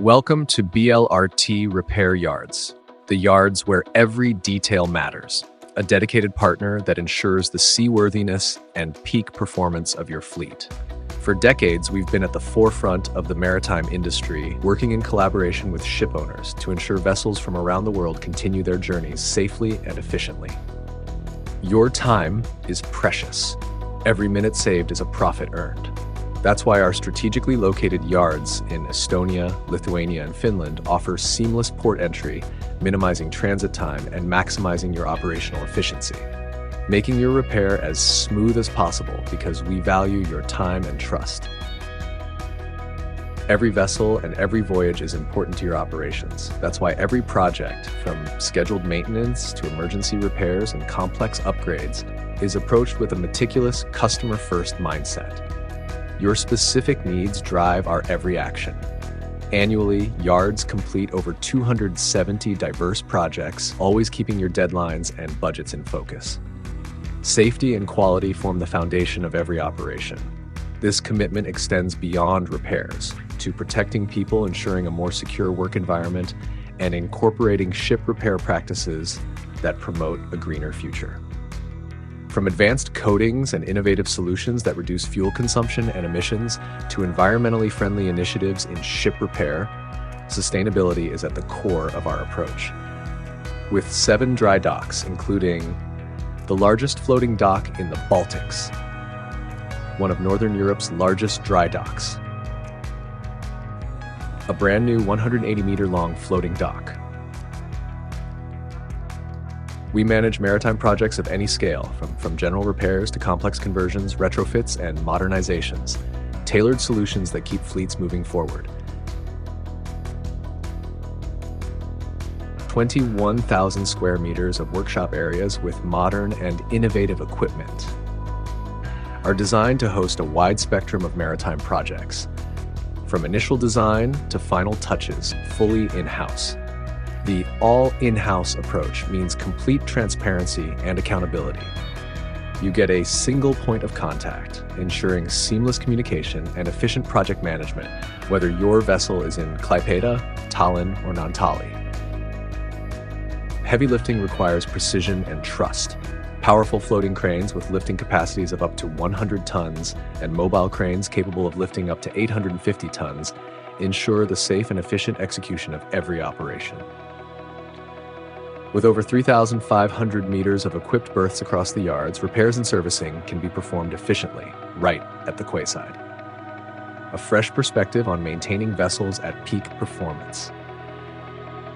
Welcome to BLRT Repair Yards, the yards where every detail matters, a dedicated partner that ensures the seaworthiness and peak performance of your fleet. For decades, we've been at the forefront of the maritime industry, working in collaboration with ship owners to ensure vessels from around the world continue their journeys safely and efficiently. Your time is precious. Every minute saved is a profit earned. That's why our strategically located yards in Estonia, Lithuania, and Finland offer seamless port entry, minimizing transit time and maximizing your operational efficiency, making your repair as smooth as possible because we value your time and trust. Every vessel and every voyage is important to your operations. That's why every project, from scheduled maintenance to emergency repairs and complex upgrades, is approached with a meticulous, customer-first mindset. Your specific needs drive our every action. Annually, yards complete over 270 diverse projects, always keeping your deadlines and budgets in focus. Safety and quality form the foundation of every operation. This commitment extends beyond repairs to protecting people, ensuring a more secure work environment, and incorporating ship repair practices that promote a greener future. From advanced coatings and innovative solutions that reduce fuel consumption and emissions to environmentally friendly initiatives in ship repair, sustainability is at the core of our approach. With 7 dry docks, including the largest floating dock in the Baltics, one of Northern Europe's largest dry docks, a brand new 180-meter-long floating dock. We manage maritime projects of any scale, from general repairs to complex conversions, retrofits, and modernizations, tailored solutions that keep fleets moving forward. 21,000 square meters of workshop areas with modern and innovative equipment are designed to host a wide spectrum of maritime projects, from initial design to final touches, fully in-house. The all-in-house approach means complete transparency and accountability. You get a single point of contact, ensuring seamless communication and efficient project management, whether your vessel is in Klaipėda, Tallinn, or Naantali. Heavy lifting requires precision and trust. Powerful floating cranes with lifting capacities of up to 100 tons and mobile cranes capable of lifting up to 850 tons ensure the safe and efficient execution of every operation. With over 3,500 meters of equipped berths across the yards, repairs and servicing can be performed efficiently, right at the quayside. A fresh perspective on maintaining vessels at peak performance.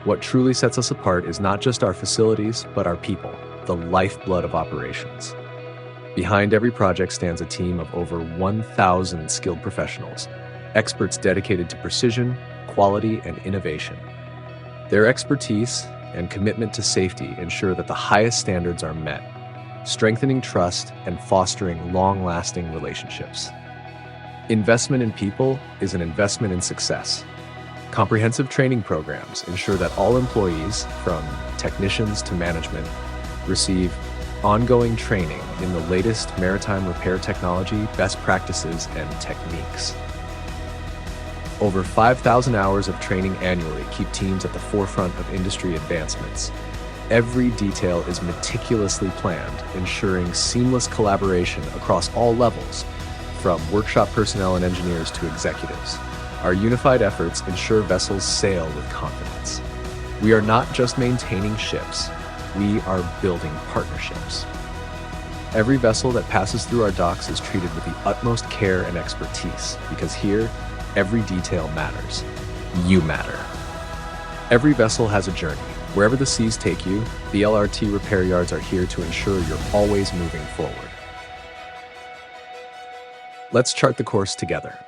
What truly sets us apart is not just our facilities, but our people, the lifeblood of operations. Behind every project stands a team of over 1,000 skilled professionals, experts dedicated to precision, quality, and innovation. Their expertise and commitment to safety ensure that the highest standards are met, strengthening trust and fostering long-lasting relationships. Investment in people is an investment in success. Comprehensive training programs ensure that all employees, from technicians to management, receive ongoing training in the latest maritime repair technology, best practices, and techniques. Over 5,000 hours of training annually keep teams at the forefront of industry advancements. Every detail is meticulously planned, ensuring seamless collaboration across all levels, from workshop personnel and engineers to executives. Our unified efforts ensure vessels sail with confidence. We are not just maintaining ships, we are building partnerships. Every vessel that passes through our docks is treated with the utmost care and expertise, because here, every detail matters. You matter. Every vessel has a journey. Wherever the seas take you, BLRT repair yards are here to ensure you're always moving forward. Let's chart the course together.